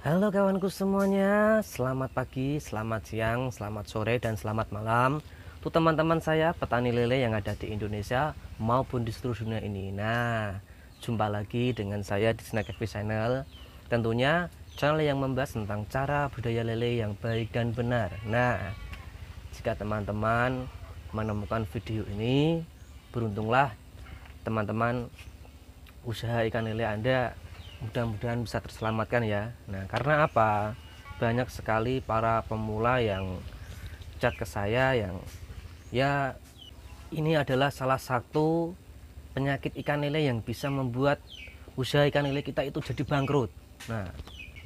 Halo kawanku semuanya, selamat pagi, selamat siang, selamat sore, dan selamat malam untuk teman-teman saya petani lele yang ada di Indonesia maupun di seluruh dunia ini. Nah, jumpa lagi dengan saya di Snack FP Channel. Tentunya channel yang membahas tentang cara budidaya lele yang baik dan benar. Nah, jika teman-teman menemukan video ini, beruntunglah teman-teman, usaha ikan lele Anda mudah-mudahan bisa terselamatkan ya. Nah, karena apa? Banyak sekali para pemula yang chat ke saya yang ya ini adalah salah satu penyakit ikan lele yang bisa membuat usaha ikan lele kita itu jadi bangkrut. Nah,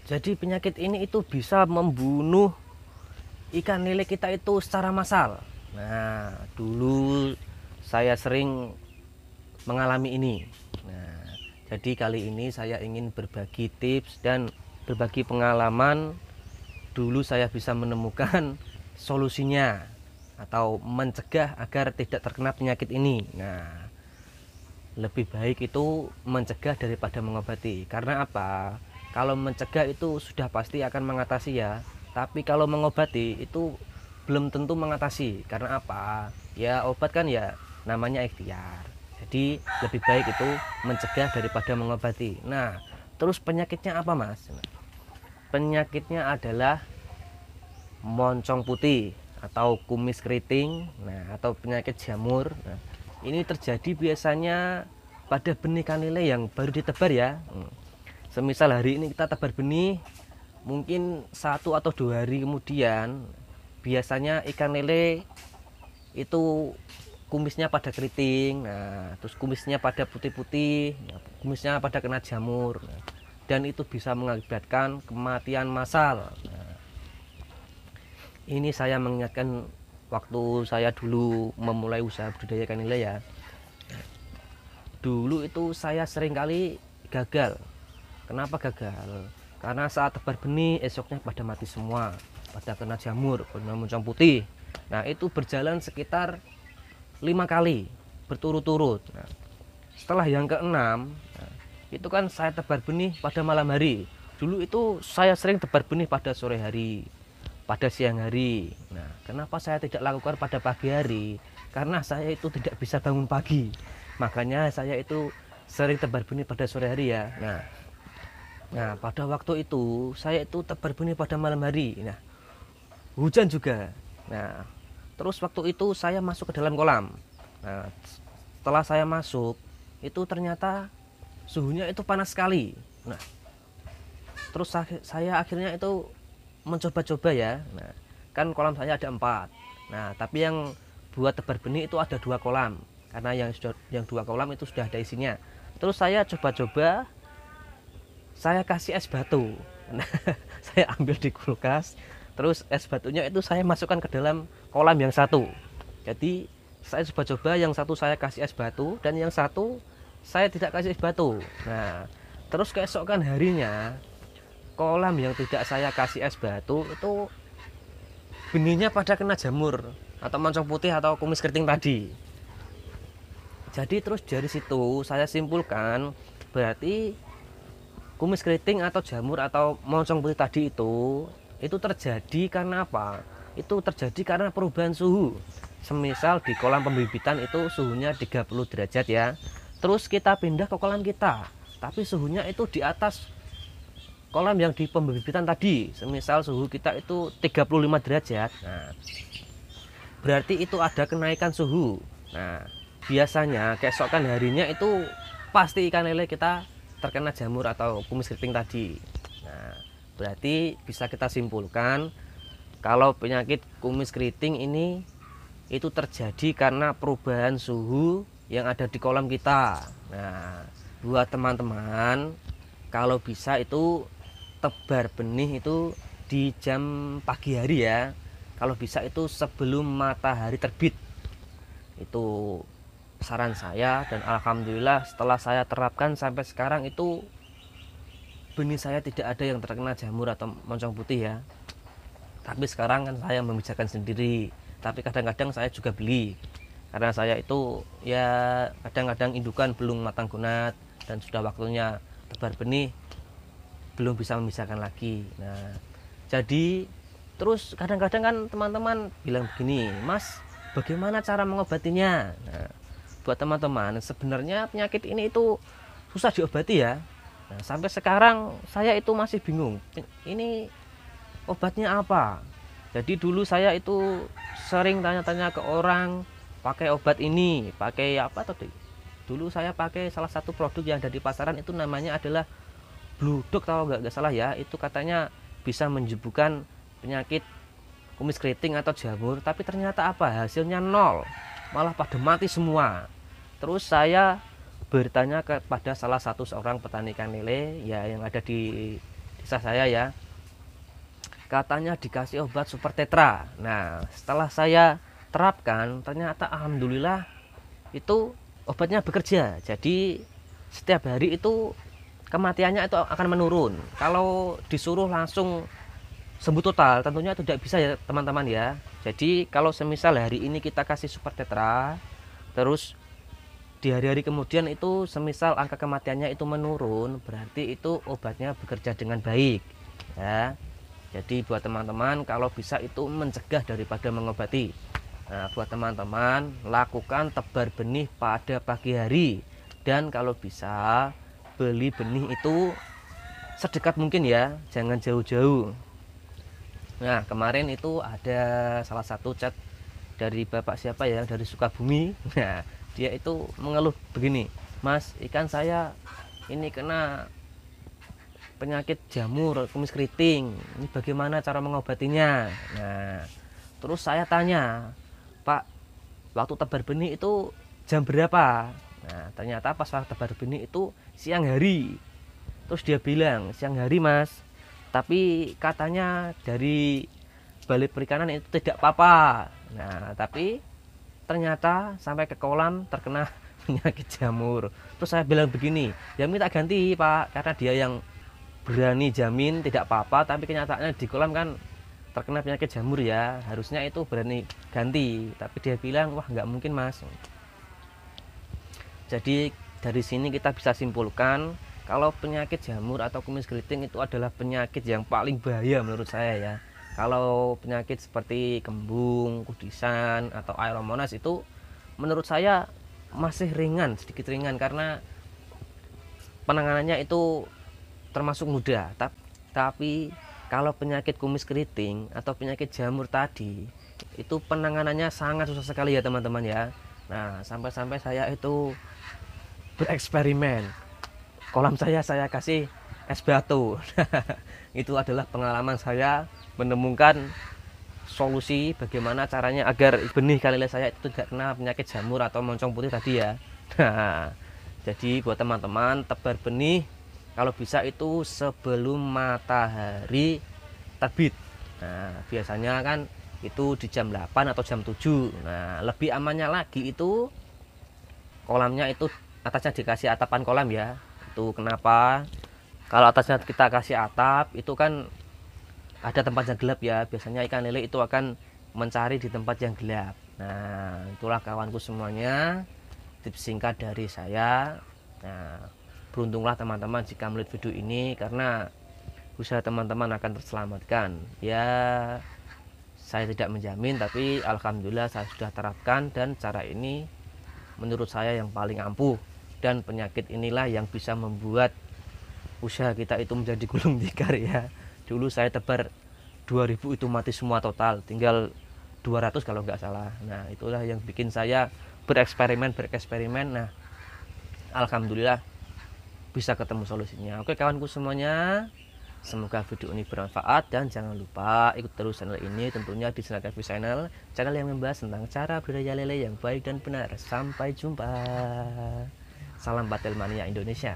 jadi penyakit ini itu bisa membunuh ikan lele kita itu secara massal. Nah, dulu saya sering mengalami ini. Nah, jadi kali ini saya ingin berbagi tips dan berbagi pengalaman. Dulu saya bisa menemukan solusinya atau mencegah agar tidak terkena penyakit ini. Nah, lebih baik itu mencegah daripada mengobati. Karena apa? Kalau mencegah itu sudah pasti akan mengatasi ya. Tapi kalau mengobati itu belum tentu mengatasi. Karena apa? Ya obat kan ya namanya ikhtiar. Jadi lebih baik itu mencegah daripada mengobati. Nah, terus penyakitnya apa mas? Penyakitnya adalah moncong putih atau kumis keriting, nah atau penyakit jamur. Nah, ini terjadi biasanya pada benih ikan lele yang baru ditebar ya. Semisal hari ini kita tebar benih, mungkin 1 atau 2 hari kemudian biasanya ikan lele itu kumisnya pada keriting, nah terus kumisnya pada putih-putih, nah, kumisnya pada kena jamur, nah, dan itu bisa mengakibatkan kematian massal. Nah, ini saya mengingatkan waktu saya dulu memulai usaha budidaya ikan lele ya. Dulu itu saya sering kali gagal. Kenapa gagal? Karena saat tebar benih esoknya pada mati semua, pada kena jamur, kena moncong putih. Nah itu berjalan sekitar 5 kali berturut-turut. Nah, setelah yang keenam, nah, itu kan saya tebar benih pada malam hari. Dulu itu saya sering tebar benih pada sore hari, pada siang hari. Nah, kenapa saya tidak lakukan pada pagi hari? Karena saya itu tidak bisa bangun pagi. Makanya saya itu sering tebar benih pada sore hari ya. Nah, pada waktu itu saya itu tebar benih pada malam hari. Nah, hujan juga. Nah, terus waktu itu saya masuk ke dalam kolam. Nah, setelah saya masuk, itu ternyata suhunya itu panas sekali. Nah, terus saya akhirnya itu mencoba-coba ya. Nah, kan kolam saya ada 4. Nah, tapi yang buat tebar benih itu ada 2 kolam. Karena yang 2 kolam itu sudah ada isinya. Terus saya coba-coba, saya kasih es batu. Nah, saya ambil di kulkas, terus es batunya itu saya masukkan ke dalam kolam yang satu. Jadi saya coba-coba, yang satu saya kasih es batu dan yang satu saya tidak kasih es batu. Nah, terus keesokan harinya kolam yang tidak saya kasih es batu itu benihnya pada kena jamur atau moncong putih atau kumis keriting tadi. Jadi terus dari situ saya simpulkan berarti kumis keriting atau jamur atau moncong putih tadi itu terjadi karena apa? Itu terjadi karena perubahan suhu. Semisal di kolam pembibitan itu suhunya 30 derajat ya. Terus kita pindah ke kolam kita, tapi suhunya itu di atas kolam yang di pembibitan tadi. Semisal suhu kita itu 35 derajat. Nah, berarti itu ada kenaikan suhu. Nah, biasanya keesokan harinya itu pasti ikan lele kita terkena jamur atau kumis keriting tadi. Nah, berarti bisa kita simpulkan kalau penyakit kumis keriting ini itu terjadi karena perubahan suhu yang ada di kolam kita. Nah, buat teman-teman kalau bisa itu tebar benih itu di jam pagi hari ya. Kalau bisa itu sebelum matahari terbit. Itu saran saya, dan alhamdulillah setelah saya terapkan sampai sekarang itu benih saya tidak ada yang terkena jamur atau moncong putih ya. Tapi sekarang kan saya membicarakan sendiri, tapi kadang-kadang saya juga beli karena saya itu ya kadang-kadang indukan belum matang gunat dan sudah waktunya tebar benih belum bisa memisahkan lagi. Nah, jadi terus kadang-kadang kan teman-teman bilang begini, Mas, bagaimana cara mengobatinya? Nah, buat teman-teman, sebenarnya penyakit ini itu susah diobati ya. Nah, sampai sekarang saya itu masih bingung, ini obatnya apa. Jadi dulu saya itu sering tanya-tanya ke orang, pakai obat ini, pakai apa tadi? Dulu saya pakai salah satu produk yang ada di pasaran, itu namanya adalah Blue Dog kalau nggak salah ya. Itu katanya bisa menyembuhkan penyakit kumis keriting atau jamur, tapi ternyata apa, hasilnya nol, malah pada mati semua. Terus saya bertanya kepada salah satu seorang petani ikan lele ya yang ada di desa saya ya, katanya dikasih obat super tetra. Nah, setelah saya terapkan, ternyata alhamdulillah itu obatnya bekerja. Jadi setiap hari itu kematiannya itu akan menurun. Kalau disuruh langsung sembuh total tentunya tidak bisa ya teman-teman ya. Jadi kalau semisal hari ini kita kasih super tetra, terus di hari-hari kemudian itu semisal angka kematiannya itu menurun, berarti itu obatnya bekerja dengan baik ya. Jadi buat teman-teman kalau bisa itu mencegah daripada mengobati. Nah, buat teman-teman lakukan tebar benih pada pagi hari, dan kalau bisa beli benih itu sedekat mungkin ya, jangan jauh-jauh. Nah, kemarin itu ada salah satu chat dari bapak siapa ya, dari Sukabumi. Nah, dia itu mengeluh begini, Mas, ikan saya ini kena penyakit jamur kumis keriting, ini bagaimana cara mengobatinya? Nah, terus saya tanya, Pak, waktu tebar benih itu jam berapa? Nah, ternyata pas waktu tebar benih itu siang hari. Terus dia bilang, siang hari Mas, tapi katanya dari Balai Perikanan itu tidak apa-apa. Nah, tapi ternyata sampai ke kolam terkena penyakit jamur. Terus saya bilang begini, ya minta ganti Pak, karena dia yang berani jamin tidak apa-apa, tapi kenyataannya di kolam kan terkena penyakit jamur ya, harusnya itu berani ganti, tapi dia bilang wah nggak mungkin Mas. Jadi dari sini kita bisa simpulkan kalau penyakit jamur atau kumis keriting itu adalah penyakit yang paling bahaya menurut saya ya. Kalau penyakit seperti kembung, kudisan atau aeromonas itu menurut saya masih ringan, sedikit ringan karena penanganannya itu termasuk mudah. Tapi kalau penyakit kumis keriting atau penyakit jamur tadi itu penanganannya sangat susah sekali ya teman-teman ya. Nah, sampai-sampai saya itu bereksperimen, kolam saya kasih es batu. Itu adalah pengalaman saya menemukan solusi bagaimana caranya agar benih ikan lele saya itu tidak kena penyakit jamur atau moncong putih tadi ya. Nah, jadi buat teman-teman tebar benih kalau bisa itu sebelum matahari terbit. Nah, biasanya kan itu di jam 8 atau jam 7. Nah, lebih amannya lagi itu kolamnya itu atasnya dikasih atapan kolam ya. Itu kenapa? Kalau atasnya kita kasih atap itu kan ada tempat yang gelap ya. Biasanya ikan lele itu akan mencari di tempat yang gelap. Nah, itulah kawanku semuanya, tips singkat dari saya. Nah, beruntunglah teman-teman jika melihat video ini karena usaha teman-teman akan terselamatkan ya. Saya tidak menjamin, tapi alhamdulillah saya sudah terapkan dan cara ini menurut saya yang paling ampuh, dan penyakit inilah yang bisa membuat usaha kita itu menjadi gulung tikar ya. Dulu saya tebar 2000 itu mati semua total, tinggal 200 kalau nggak salah. Nah, itulah yang bikin saya bereksperimen. Nah, alhamdulillah bisa ketemu solusinya. Oke kawanku semuanya, semoga video ini bermanfaat dan jangan lupa ikut terus channel ini, tentunya di channel Kevin channel yang membahas tentang cara budidaya lele yang baik dan benar. Sampai jumpa, salam Batelmania Indonesia.